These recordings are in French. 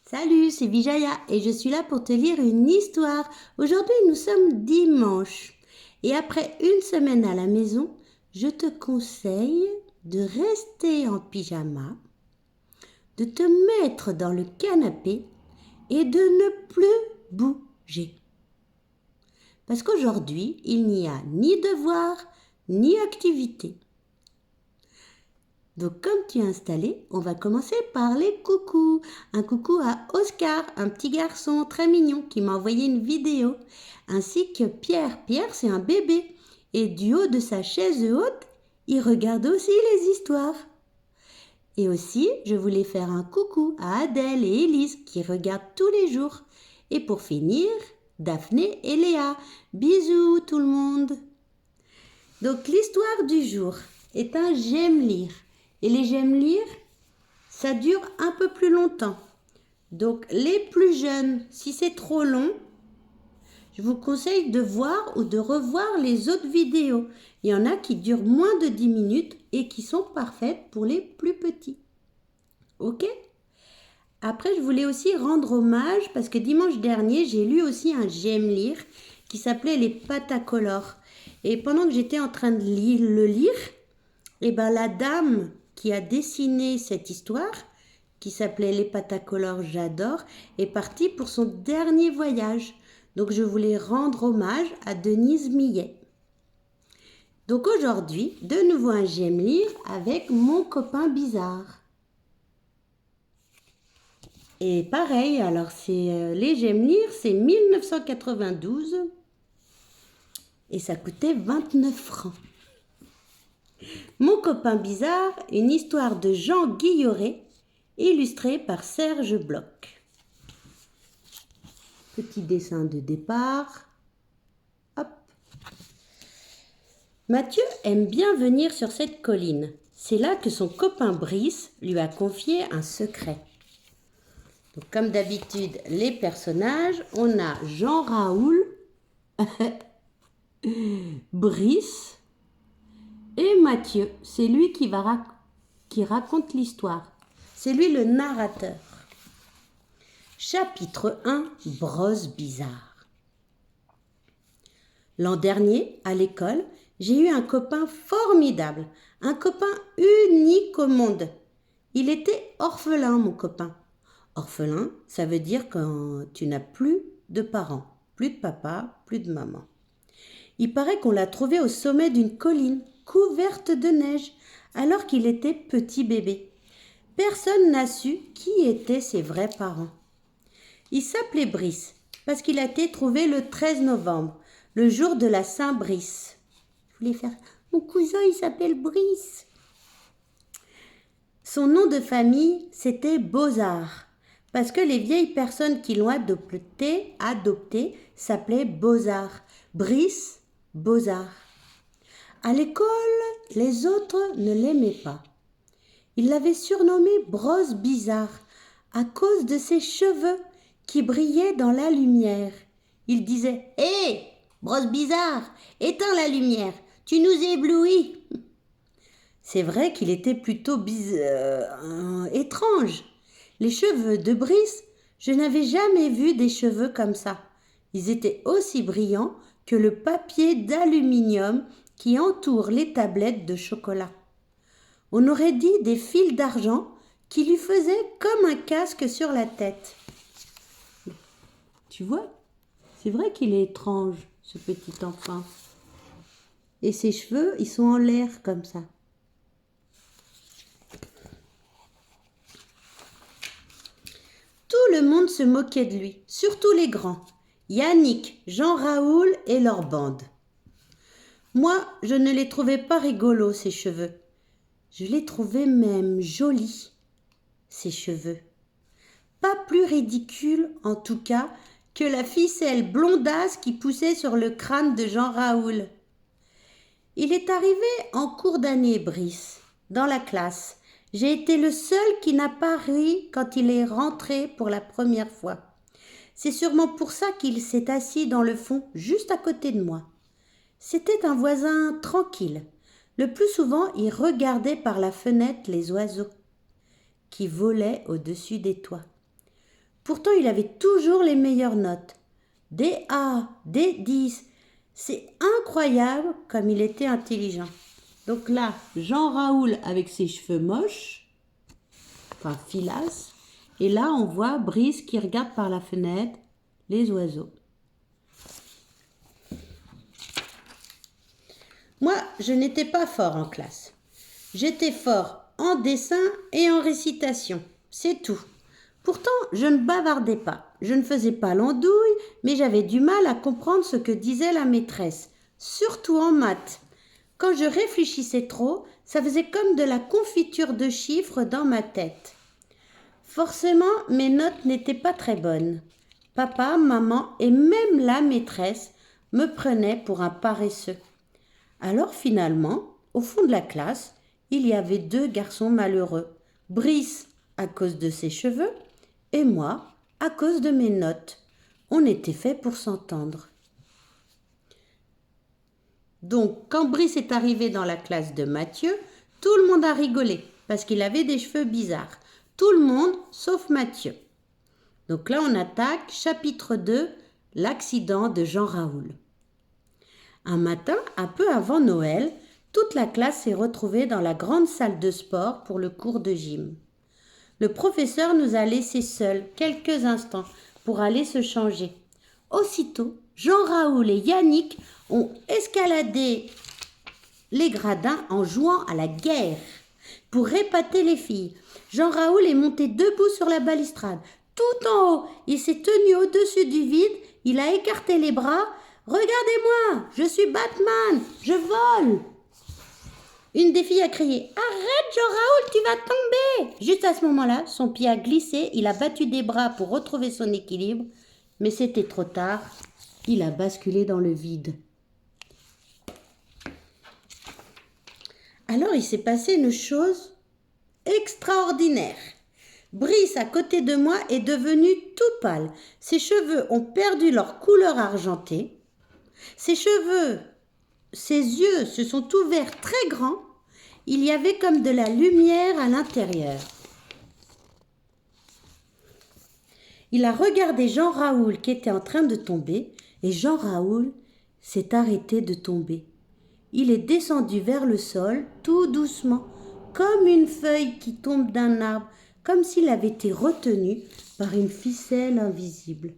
Salut, c'est Vijaya et je suis là pour te lire une histoire. Aujourd'hui, nous sommes dimanche et après une semaine à la maison, je te conseille de rester en pyjama, de te mettre dans le canapé et de ne plus bouger. Parce qu'aujourd'hui, il n'y a ni devoir ni activité. Donc comme tu es installé, on va commencer par les coucous. Un coucou à Oscar, un petit garçon très mignon qui m'a envoyé une vidéo, ainsi que Pierre. Pierre, c'est un bébé. Et du haut de sa chaise haute, il regarde aussi les histoires. Et aussi, je voulais faire un coucou à Adèle et Élise qui regardent tous les jours. Et pour finir, Daphné et Léa. Bisous tout le monde. Donc l'histoire du jour est un j'aime lire. Et les j'aime lire, ça dure un peu plus longtemps. Donc les plus jeunes, si c'est trop long, je vous conseille de voir ou de revoir les autres vidéos. Il y en a qui durent moins de 10 minutes et qui sont parfaites pour les plus petits. Ok? Après, je voulais aussi rendre hommage parce que dimanche dernier, j'ai lu aussi un j'aime lire qui s'appelait Les Patacolores. Et pendant que j'étais en train de le lire, la dame qui a dessiné cette histoire, qui s'appelait Les Patacolores J'adore, est partie pour son dernier voyage. Donc je voulais rendre hommage à Denise Millet. Donc aujourd'hui, de nouveau un j'aime lire avec mon copain bizarre. Et pareil, alors c'est les j'aime lire, c'est 1992 et ça coûtait 29 francs. Mon copain bizarre, une histoire de Jean Guilloret, illustrée par Serge Bloch. Petit dessin de départ. Hop. Mathieu aime bien venir sur cette colline. C'est là que son copain Brice lui a confié un secret. Donc, comme d'habitude, les personnages, on a Jean-Raoul, Brice et Mathieu. C'est lui qui raconte l'histoire. C'est lui le narrateur. Chapitre 1, Brosse bizarre. L'an dernier, à l'école, j'ai eu un copain formidable, un copain unique au monde. Il était orphelin, mon copain. Orphelin, ça veut dire quand tu n'as plus de parents, plus de papa, plus de maman. Il paraît qu'on l'a trouvé au sommet d'une colline, couverte de neige, alors qu'il était petit bébé. Personne n'a su qui étaient ses vrais parents. Il s'appelait Brice, parce qu'il a été trouvé le 13 novembre, le jour de la Saint-Brice. Je voulais faire « Mon cousin, il s'appelle Brice ». Son nom de famille, c'était Beaux-Arts, parce que les vieilles personnes qui l'ont adopté s'appelaient Beaux-Arts. Brice, Beaux-Arts. À l'école, les autres ne l'aimaient pas. Ils l'avaient surnommé Brosse bizarre à cause de ses cheveux qui brillaient dans la lumière. Ils disaient « Hé, Brosse bizarre, éteins la lumière, tu nous éblouis !» C'est vrai qu'il était plutôt étrange. Les cheveux de Brice, je n'avais jamais vu des cheveux comme ça. Ils étaient aussi brillants que le papier d'aluminium qui entoure les tablettes de chocolat. On aurait dit des fils d'argent qui lui faisaient comme un casque sur la tête. Tu vois, c'est vrai qu'il est étrange, ce petit enfant. Et ses cheveux, ils sont en l'air comme ça. Tout le monde se moquait de lui, surtout les grands. Yannick, Jean-Raoul et leur bande. Moi, je ne les trouvais pas rigolos, ces cheveux. Je les trouvais même jolis, ces cheveux. Pas plus ridicules, en tout cas, que la ficelle blondasse qui poussait sur le crâne de Jean-Raoul. Il est arrivé en cours d'année, Brice, dans la classe. J'ai été le seul qui n'a pas ri quand il est rentré pour la première fois. C'est sûrement pour ça qu'il s'est assis dans le fond, juste à côté de moi. C'était un voisin tranquille. Le plus souvent, il regardait par la fenêtre les oiseaux qui volaient au-dessus des toits. Pourtant, il avait toujours les meilleures notes. Des A, des 10. C'est incroyable comme il était intelligent. Donc là, Jean-Raoul avec ses cheveux moches, enfin filasses. Et là, on voit Brice qui regarde par la fenêtre les oiseaux. Moi, je n'étais pas fort en classe. J'étais fort en dessin et en récitation. C'est tout. Pourtant, je ne bavardais pas. Je ne faisais pas l'andouille, mais j'avais du mal à comprendre ce que disait la maîtresse, surtout en maths. Quand je réfléchissais trop, ça faisait comme de la confiture de chiffres dans ma tête. Forcément, mes notes n'étaient pas très bonnes. Papa, maman et même la maîtresse me prenaient pour un paresseux. Alors finalement, au fond de la classe, il y avait 2 garçons malheureux. Brice à cause de ses cheveux et moi à cause de mes notes. On était fait pour s'entendre. Donc, quand Brice est arrivé dans la classe de Mathieu, tout le monde a rigolé parce qu'il avait des cheveux bizarres. Tout le monde sauf Mathieu. Donc là, on attaque chapitre 2, l'accident de Jean-Raoul. Un matin, un peu avant Noël, toute la classe s'est retrouvée dans la grande salle de sport pour le cours de gym. Le professeur nous a laissés seuls quelques instants pour aller se changer. Aussitôt, Jean-Raoul et Yannick ont escaladé les gradins en jouant à la guerre pour épater les filles. Jean-Raoul est monté debout sur la balustrade. Tout en haut, il s'est tenu au-dessus du vide, il a écarté les bras. « Regardez-moi, je suis Batman, je vole !» Une des filles a crié « Arrête Jean-Raoul, tu vas tomber !» Juste à ce moment-là, son pied a glissé, il a battu des bras pour retrouver son équilibre, mais c'était trop tard, il a basculé dans le vide. Alors il s'est passé une chose extraordinaire. Brice à côté de moi est devenu tout pâle. Ses cheveux ont perdu leur couleur argentée. Ses yeux se sont ouverts très grands. Il y avait comme de la lumière à l'intérieur. Il a regardé Jean-Raoul qui était en train de tomber et Jean-Raoul s'est arrêté de tomber. Il est descendu vers le sol tout doucement, comme une feuille qui tombe d'un arbre, comme s'il avait été retenu par une ficelle invisible.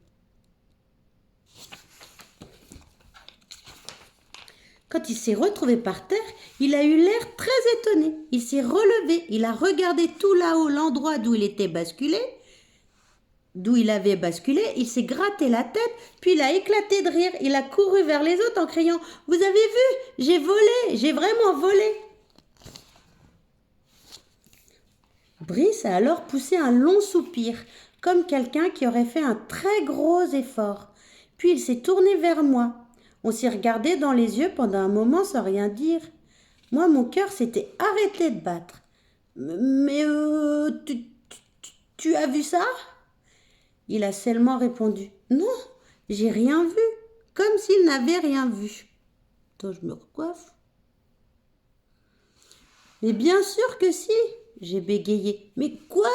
Quand il s'est retrouvé par terre, il a eu l'air très étonné. Il s'est relevé, il a regardé tout là-haut l'endroit d'où il avait basculé, il s'est gratté la tête, puis il a éclaté de rire. Il a couru vers les autres en criant « Vous avez vu, j'ai volé, j'ai vraiment volé !» Brice a alors poussé un long soupir, comme quelqu'un qui aurait fait un très gros effort. Puis il s'est tourné vers moi. On s'est regardé dans les yeux pendant un moment sans rien dire. Moi, mon cœur s'était arrêté de battre. « Mais tu as vu ça ?» Il a seulement répondu « Non, j'ai rien vu », comme s'il n'avait rien vu. Attends, je me recoiffe. « Mais bien sûr que si !» j'ai bégayé. « Mais quoi ?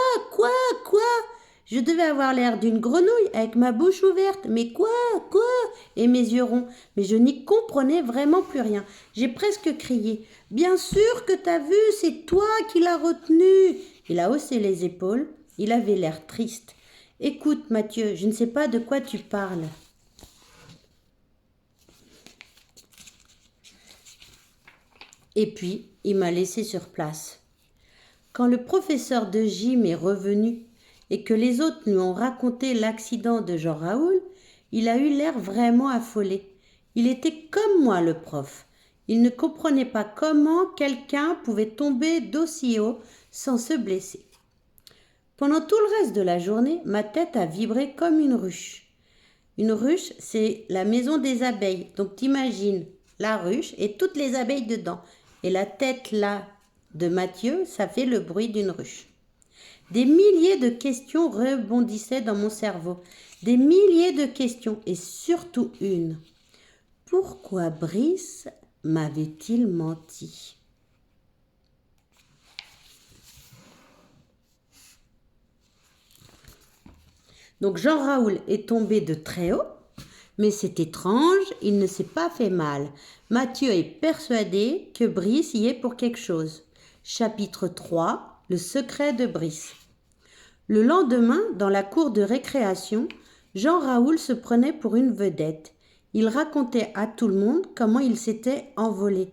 Je devais avoir l'air d'une grenouille avec ma bouche ouverte. Mais quoi ? Et mes yeux ronds. Mais je n'y comprenais vraiment plus rien. J'ai presque crié. « Bien sûr que t'as vu, c'est toi qui l'as retenu !» Il a haussé les épaules. Il avait l'air triste. « Écoute, Mathieu, je ne sais pas de quoi tu parles. » Et puis, il m'a laissé sur place. Quand le professeur de gym est revenu et que les autres lui ont raconté l'accident de Jean-Raoul, il a eu l'air vraiment affolé. Il était comme moi, le prof. Il ne comprenait pas comment quelqu'un pouvait tomber d'aussi haut sans se blesser. Pendant tout le reste de la journée, ma tête a vibré comme une ruche. Une ruche, c'est la maison des abeilles. Donc t'imagines la ruche et toutes les abeilles dedans. Et la tête là de Mathieu, ça fait le bruit d'une ruche. Des milliers de questions rebondissaient dans mon cerveau. Des milliers de questions et surtout une. Pourquoi Brice m'avait-il menti ? Donc Jean-Raoul est tombé de très haut, mais c'est étrange, il ne s'est pas fait mal. Mathieu est persuadé que Brice y est pour quelque chose. Chapitre 3, le secret de Brice. Le lendemain, dans la cour de récréation, Jean-Raoul se prenait pour une vedette. Il racontait à tout le monde comment il s'était envolé.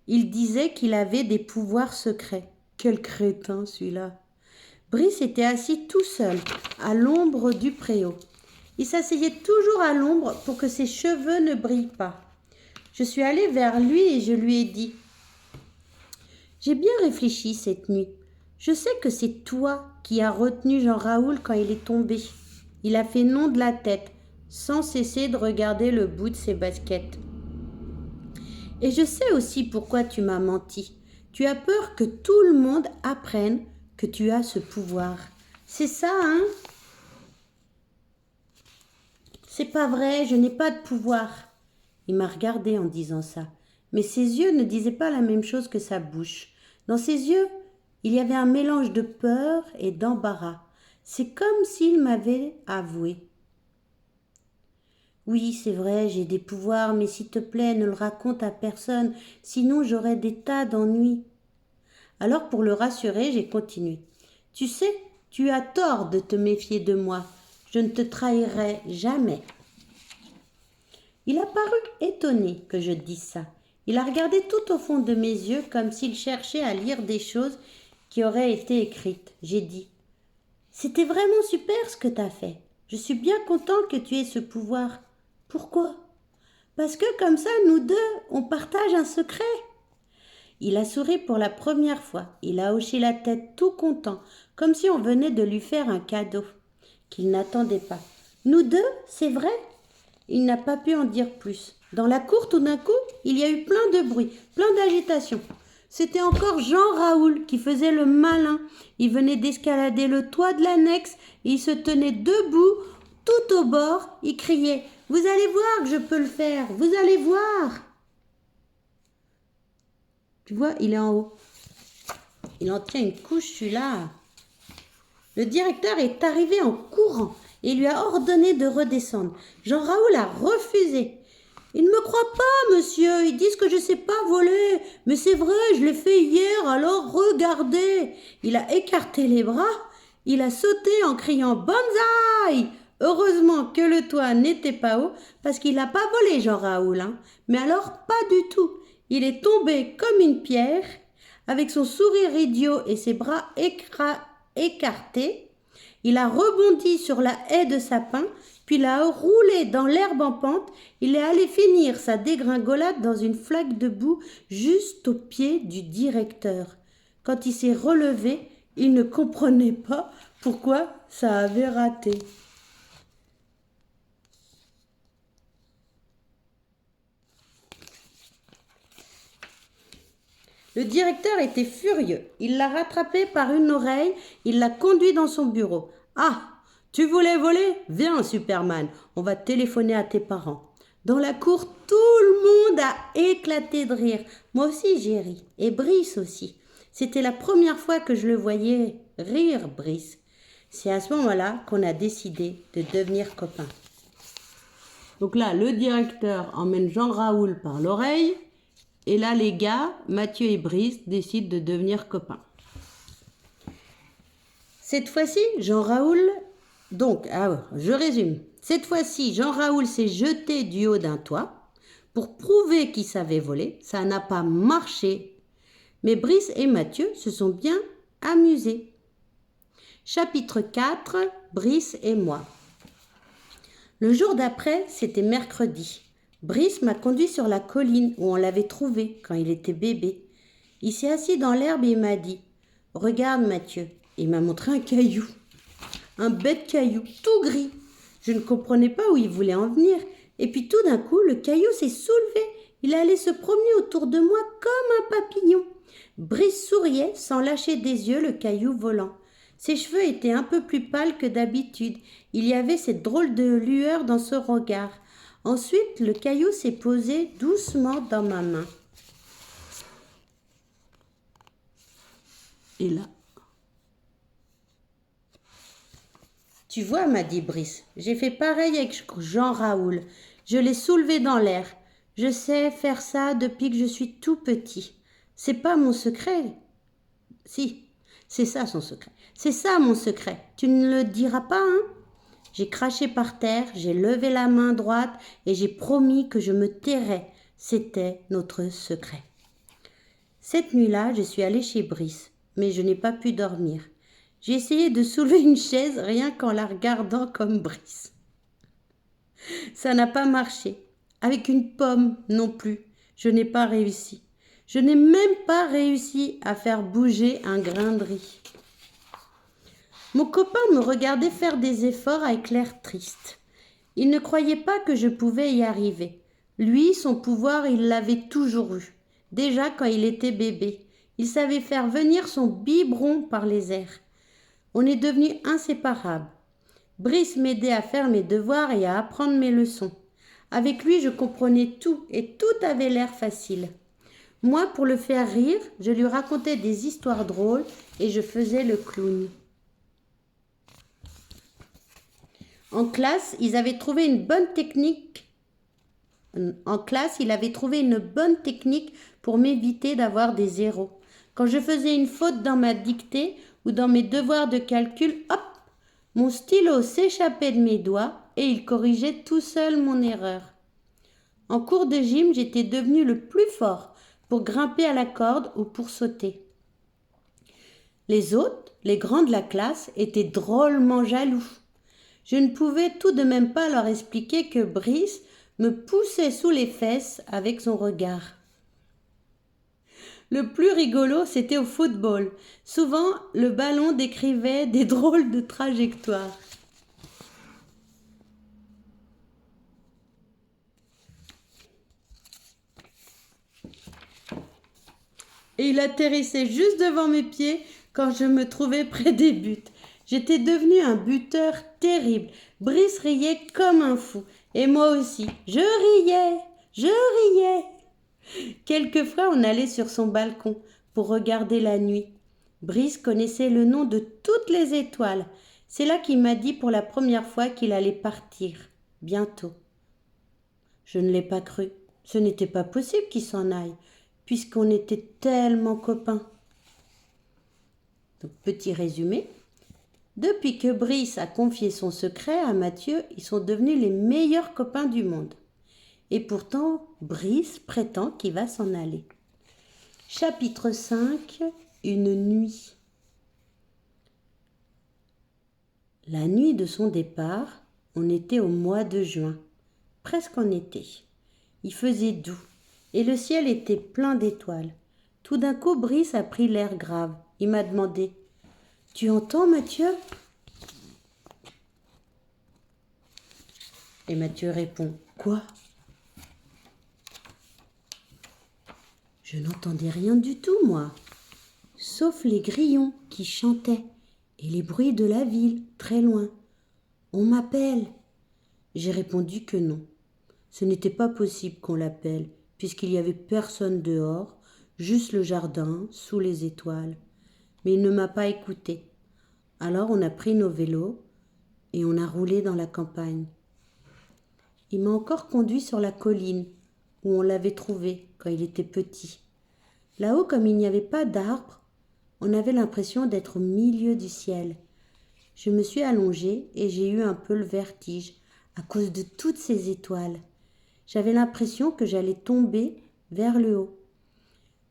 Il disait qu'il avait des pouvoirs secrets. Quel crétin celui-là! Brice était assis tout seul, à l'ombre du préau. Il s'asseyait toujours à l'ombre pour que ses cheveux ne brillent pas. Je suis allée vers lui et je lui ai dit « J'ai bien réfléchi cette nuit. Je sais que c'est toi qui as retenu Jean-Raoul quand il est tombé. Il a fait non de la tête, sans cesser de regarder le bout de ses baskets. Et je sais aussi pourquoi tu m'as menti. Tu as peur que tout le monde apprenne que tu as ce pouvoir. C'est ça, hein? C'est pas vrai, je n'ai pas de pouvoir. » Il m'a regardé en disant ça, mais ses yeux ne disaient pas la même chose que sa bouche. Dans ses yeux, il y avait un mélange de peur et d'embarras. C'est comme s'il m'avait avoué. « Oui, c'est vrai, j'ai des pouvoirs, mais s'il te plaît, ne le raconte à personne, sinon j'aurai des tas d'ennuis. » Alors pour le rassurer, j'ai continué. « Tu sais, tu as tort de te méfier de moi. Je ne te trahirai jamais. » Il a paru étonné que je dise ça. Il a regardé tout au fond de mes yeux comme s'il cherchait à lire des choses qui auraient été écrites. J'ai dit « C'était vraiment super ce que tu as fait. Je suis bien content que tu aies ce pouvoir. » « Pourquoi ? » ?»« Parce que comme ça, nous deux, on partage un secret. » Il a souri pour la première fois. Il a hoché la tête tout content, comme si on venait de lui faire un cadeau qu'il n'attendait pas. « Nous deux, c'est vrai ?» Il n'a pas pu en dire plus. Dans la cour, tout d'un coup, il y a eu plein de bruit, plein d'agitation. C'était encore Jean-Raoul qui faisait le malin. Il venait d'escalader le toit de l'annexe et il se tenait debout, tout au bord. Il criait « Vous allez voir que je peux le faire, vous allez voir !» Tu vois, il est en haut. Il en tient une couche, celui-là. Le directeur est arrivé en courant et lui a ordonné de redescendre. Jean-Raoul a refusé. « Ils ne me croient pas, monsieur, ils disent que je ne sais pas voler. Mais c'est vrai, je l'ai fait hier, alors regardez !» Il a écarté les bras, il a sauté en criant « Banzai !» Heureusement que le toit n'était pas haut, parce qu'il n'a pas volé Jean-Raoul, hein. Mais alors pas du tout. Il est tombé comme une pierre, avec son sourire idiot et ses bras écartés. Il a rebondi sur la haie de sapin, puis l'a roulé dans l'herbe en pente. Il est allé finir sa dégringolade dans une flaque de boue juste au pied du directeur. Quand il s'est relevé, il ne comprenait pas pourquoi ça avait raté. Le directeur était furieux. Il l'a rattrapé par une oreille, il l'a conduit dans son bureau. « Ah, tu voulais voler ? Viens, Superman, on va téléphoner à tes parents. » Dans la cour, tout le monde a éclaté de rire. Moi aussi, j'ai ri. Et Brice aussi. C'était la première fois que je le voyais rire, Brice. C'est à ce moment-là qu'on a décidé de devenir copains. Donc là, le directeur emmène Jean-Raoul par l'oreille. Et là, les gars, Mathieu et Brice, décident de devenir copains. Cette fois-ci, Jean-Raoul... Donc, je résume. Cette fois-ci, Jean-Raoul s'est jeté du haut d'un toit pour prouver qu'il savait voler. Ça n'a pas marché. Mais Brice et Mathieu se sont bien amusés. Chapitre 4, Brice et moi. Le jour d'après, c'était mercredi. Brice m'a conduit sur la colline où on l'avait trouvé quand il était bébé. Il s'est assis dans l'herbe et il m'a dit « Regarde Mathieu ». Il m'a montré un caillou, un bête caillou, tout gris. Je ne comprenais pas où il voulait en venir. Et puis tout d'un coup, le caillou s'est soulevé. Il allait se promener autour de moi comme un papillon. Brice souriait sans lâcher des yeux le caillou volant. Ses cheveux étaient un peu plus pâles que d'habitude. Il y avait cette drôle de lueur dans son regard. Ensuite, le caillou s'est posé doucement dans ma main. Et là, Tu vois, m'a dit Brice, j'ai fait pareil avec Jean Raoul. Je l'ai soulevé dans l'air. Je sais faire ça depuis que je suis tout petit. C'est pas mon secret. Si, c'est ça son secret. C'est ça mon secret. Tu ne le diras pas, hein? J'ai craché par terre, j'ai levé la main droite et j'ai promis que je me tairais. C'était notre secret. Cette nuit-là, je suis allée chez Brice, mais je n'ai pas pu dormir. J'ai essayé de soulever une chaise rien qu'en la regardant comme Brice. Ça n'a pas marché. Avec une pomme non plus, je n'ai pas réussi. Je n'ai même pas réussi à faire bouger un grain de riz. Mon copain me regardait faire des efforts avec l'air triste. Il ne croyait pas que je pouvais y arriver. Lui, son pouvoir, il l'avait toujours eu. Déjà quand il était bébé, il savait faire venir son biberon par les airs. On est devenus inséparables. Brice m'aidait à faire mes devoirs et à apprendre mes leçons. Avec lui, je comprenais tout et tout avait l'air facile. Moi, pour le faire rire, je lui racontais des histoires drôles et je faisais le clown. En classe, il avait trouvé une bonne technique pour m'éviter d'avoir des zéros. Quand je faisais une faute dans ma dictée ou dans mes devoirs de calcul, hop, mon stylo s'échappait de mes doigts et il corrigeait tout seul mon erreur. En cours de gym, j'étais devenu le plus fort pour grimper à la corde ou pour sauter. Les autres, les grands de la classe, étaient drôlement jaloux. Je ne pouvais tout de même pas leur expliquer que Brice me poussait sous les fesses avec son regard. Le plus rigolo, c'était au football. Souvent, le ballon décrivait des drôles de trajectoires. Et il atterrissait juste devant mes pieds quand je me trouvais près des buts. J'étais devenu un buteur terrible. Brice riait comme un fou. Et moi aussi. Je riais. Quelquefois, on allait sur son balcon pour regarder la nuit. Brice connaissait le nom de toutes les étoiles. C'est là qu'il m'a dit pour la première fois qu'il allait partir. Bientôt. Je ne l'ai pas cru. Ce n'était pas possible qu'il s'en aille, puisqu'on était tellement copains. Donc, petit résumé. Depuis que Brice a confié son secret à Mathieu, ils sont devenus les meilleurs copains du monde. Et pourtant, Brice prétend qu'il va s'en aller. Chapitre 5. Une nuit. La nuit de son départ, on était au mois de juin, presque en été. Il faisait doux et le ciel était plein d'étoiles. Tout d'un coup, Brice a pris l'air grave. Il m'a demandé « Tu entends, Mathieu ?» Et Mathieu répond « Quoi ?» Je n'entendais rien du tout, moi, sauf les grillons qui chantaient et les bruits de la ville, très loin. On m'appelle. J'ai répondu que non. Ce n'était pas possible qu'on l'appelle, puisqu'il n'y avait personne dehors, juste le jardin, sous les étoiles. Mais il ne m'a pas écouté. Alors on a pris nos vélos et on a roulé dans la campagne. Il m'a encore conduit sur la colline où on l'avait trouvé quand il était petit. Là-haut, comme il n'y avait pas d'arbres, on avait l'impression d'être au milieu du ciel. Je me suis allongée et j'ai eu un peu le vertige à cause de toutes ces étoiles. J'avais l'impression que j'allais tomber vers le haut.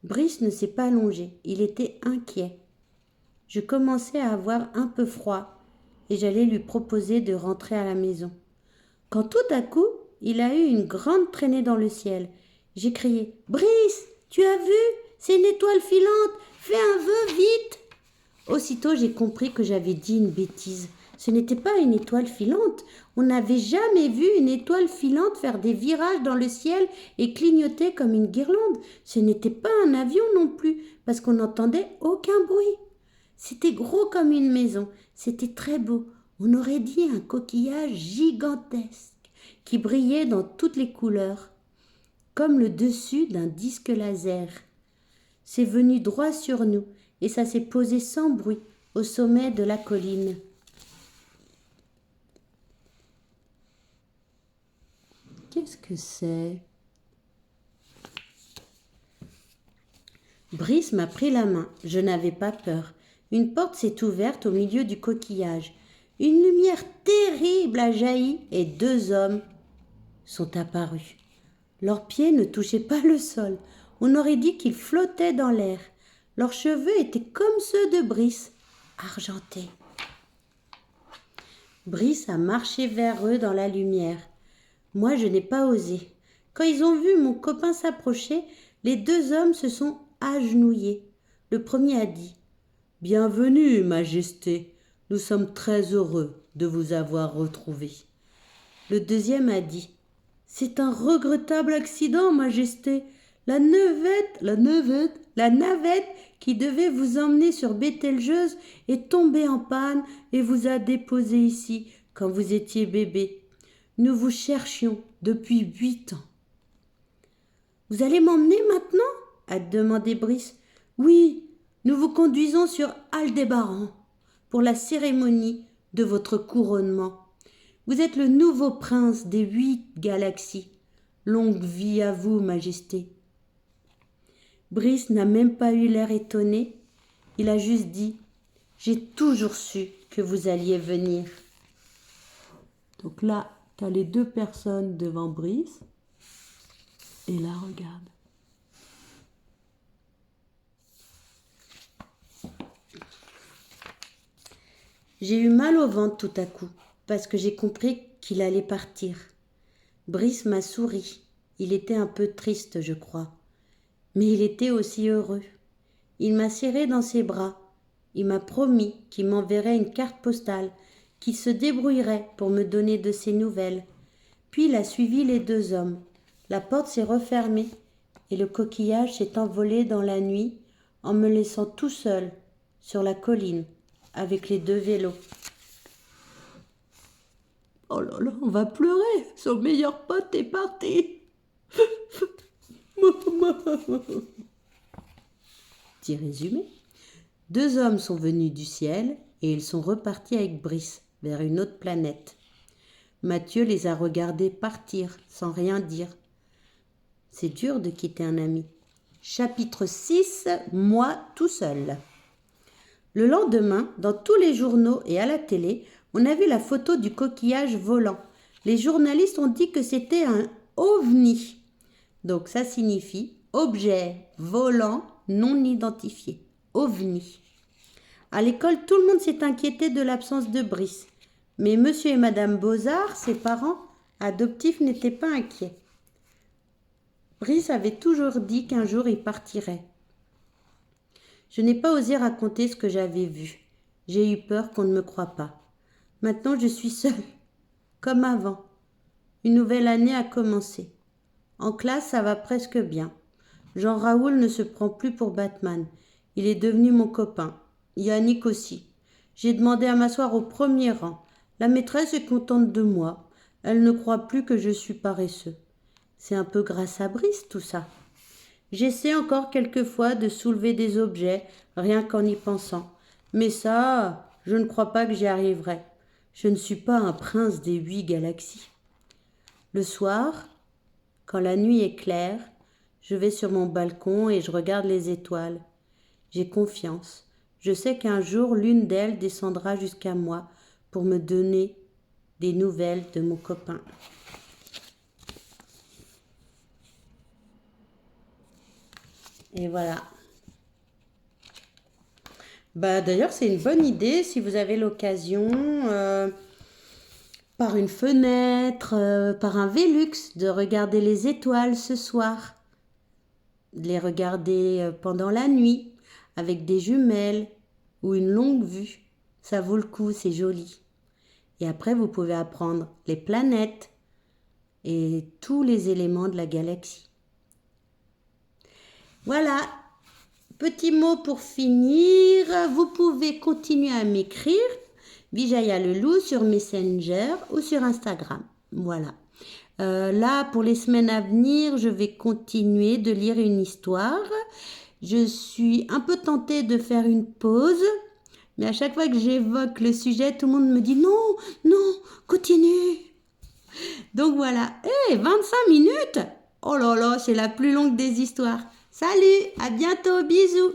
Brice ne s'est pas allongé, il était inquiet. Je commençais à avoir un peu froid et j'allais lui proposer de rentrer à la maison. Quand tout à coup, il a eu une grande traînée dans le ciel. J'ai crié « Brice, tu as vu? C'est une étoile filante, fais un vœu vite !» Aussitôt, j'ai compris que j'avais dit une bêtise. Ce n'était pas une étoile filante. On n'avait jamais vu une étoile filante faire des virages dans le ciel et clignoter comme une guirlande. Ce n'était pas un avion non plus, parce qu'on n'entendait aucun bruit. C'était gros comme une maison. C'était très beau. On aurait dit un coquillage gigantesque qui brillait dans toutes les couleurs, comme le dessus d'un disque laser. C'est venu droit sur nous et ça s'est posé sans bruit au sommet de la colline. Qu'est-ce que c'est? Brice m'a pris la main. Je n'avais pas peur. Une porte s'est ouverte au milieu du coquillage. Une lumière terrible a jailli et 2 hommes sont apparus. Leurs pieds ne touchaient pas le sol. On aurait dit qu'ils flottaient dans l'air. Leurs cheveux étaient comme ceux de Brice, argentés. Brice a marché vers eux dans la lumière. Moi, je n'ai pas osé. Quand ils ont vu mon copain s'approcher, les 2 hommes se sont agenouillés. Le premier a dit « Bienvenue, Majesté. Nous sommes très heureux de vous avoir retrouvé. » Le deuxième a dit « C'est un regrettable accident, Majesté. La navette qui devait vous emmener sur Bételgeuse est tombée en panne et vous a déposé ici quand vous étiez bébé. Nous vous cherchions depuis 8 ans. » « Vous allez m'emmener maintenant ?» a demandé Brice. « Oui, nous vous conduisons sur Aldébaran pour la cérémonie de votre couronnement. Vous êtes le nouveau prince des 8 galaxies. Longue vie à vous, Majesté. » Brice n'a même pas eu l'air étonné. Il a juste dit « J'ai toujours su que vous alliez venir. » Donc là, tu as les 2 personnes devant Brice. Et là, regarde. J'ai eu mal au ventre tout à coup, parce que j'ai compris qu'il allait partir. Brice m'a souri. Il était un peu triste, je crois. Mais il était aussi heureux. Il m'a serré dans ses bras. Il m'a promis qu'il m'enverrait une carte postale, qu'il se débrouillerait pour me donner de ses nouvelles. Puis il a suivi les 2 hommes. La porte s'est refermée et le coquillage s'est envolé dans la nuit en me laissant tout seul sur la colline avec les 2 vélos. Oh là là, on va pleurer, son meilleur pote est parti. Petit résumé. 2 hommes sont venus du ciel et ils sont repartis avec Brice vers une autre planète. Mathieu les a regardés partir sans rien dire. C'est dur de quitter un ami. Chapitre 6, moi tout seul. Le lendemain, dans tous les journaux et à la télé, on a vu la photo du coquillage volant. Les journalistes ont dit que c'était un ovni. Donc ça signifie objet volant non identifié. OVNI. À l'école, tout le monde s'est inquiété de l'absence de Brice. Mais monsieur et madame Bozard, ses parents adoptifs, n'étaient pas inquiets. Brice avait toujours dit qu'un jour il partirait. Je n'ai pas osé raconter ce que j'avais vu. J'ai eu peur qu'on ne me croie pas. Maintenant, je suis seule, comme avant. Une nouvelle année a commencé. En classe, ça va presque bien. Jean-Raoul ne se prend plus pour Batman. Il est devenu mon copain. Yannick aussi. J'ai demandé à m'asseoir au premier rang. La maîtresse est contente de moi. Elle ne croit plus que je suis paresseux. C'est un peu grâce à Brice, tout ça. J'essaie encore quelquefois de soulever des objets, rien qu'en y pensant. Mais ça, je ne crois pas que j'y arriverai. Je ne suis pas un prince des 8 galaxies. Le soir, quand la nuit est claire, je vais sur mon balcon et je regarde les étoiles. J'ai confiance. Je sais qu'un jour, l'une d'elles descendra jusqu'à moi pour me donner des nouvelles de mon copain. Et voilà. D'ailleurs, c'est une bonne idée si vous avez l'occasion, par une fenêtre, par un Velux, de regarder les étoiles ce soir. De les regarder pendant la nuit, avec des jumelles ou une longue vue. Ça vaut le coup, c'est joli. Et après, vous pouvez apprendre les planètes et tous les éléments de la galaxie. Voilà, petit mot pour finir. Vous pouvez continuer à m'écrire, Vijaya Leloup, sur Messenger ou sur Instagram. Voilà. Là, pour les semaines à venir, je vais continuer de lire une histoire. Je suis un peu tentée de faire une pause, mais à chaque fois que j'évoque le sujet, tout le monde me dit non, non, continue. Donc voilà. 25 minutes? Oh là là, c'est la plus longue des histoires. Salut, à bientôt, bisous.